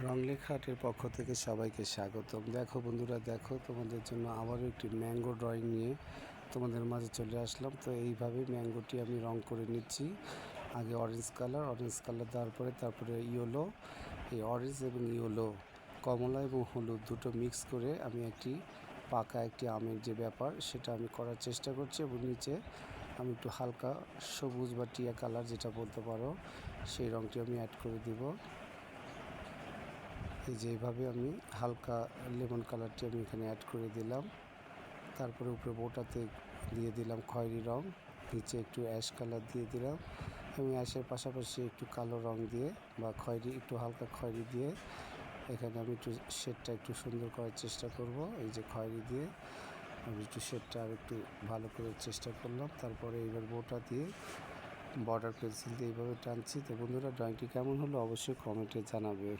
রংলেখা আর্টের পক্ষ থেকে সবাইকে স্বাগতম। দেখো বন্ধুরা, দেখো তোমাদের জন্য আবারও একটি ম্যাঙ্গো ড্রয়িং নিয়ে তোমাদের মাঝে চলে আসলাম। তো এইভাবে ম্যাঙ্গোটি আমি রং করে নিচ্ছি। আগে অরেঞ্জ কালার দেওয়ার পরে তারপরে ইয়েলো, এই অরেঞ্জ এবং ইয়েলো, কমলা এবং হলুদ দুটো মিক্স করে আমি একটি পাকা একটি আমের যে ব্যাপার সেটা আমি করার চেষ্টা করছি। এবং নিচে আমি একটু হালকা সবুজ বা টিয়া কালার যেটা বলতে পারো সেই রঙটি আমি অ্যাড করে দিব। এই যে এইভাবে আমি হালকা লেমন কালারটি আমি এখানে অ্যাড করে দিলাম। তারপরে উপরে বোটাতে দিয়ে দিলাম খয়েরি রং, নিচে একটু অ্যাশ কালার দিয়ে দিলাম এবং অ্যাশের পাশাপাশি একটু কালো রং দিয়ে বা খয়েরি, একটু হালকা খয়েরি দিয়ে এখানে আমি একটু শেডটা একটু সুন্দর করার চেষ্টা করব। এই যে খয়েরি দিয়ে আমি একটু শেডটা আর একটু ভালো করার চেষ্টা করলাম। তারপরে এইবার বোটা দিয়ে বর্ডার পেন্সিল দিয়ে এইভাবে টানছি। তো বন্ধুরা, ড্রয়িংটি কেমন হলো অবশ্যই কমেন্টে জানাবে।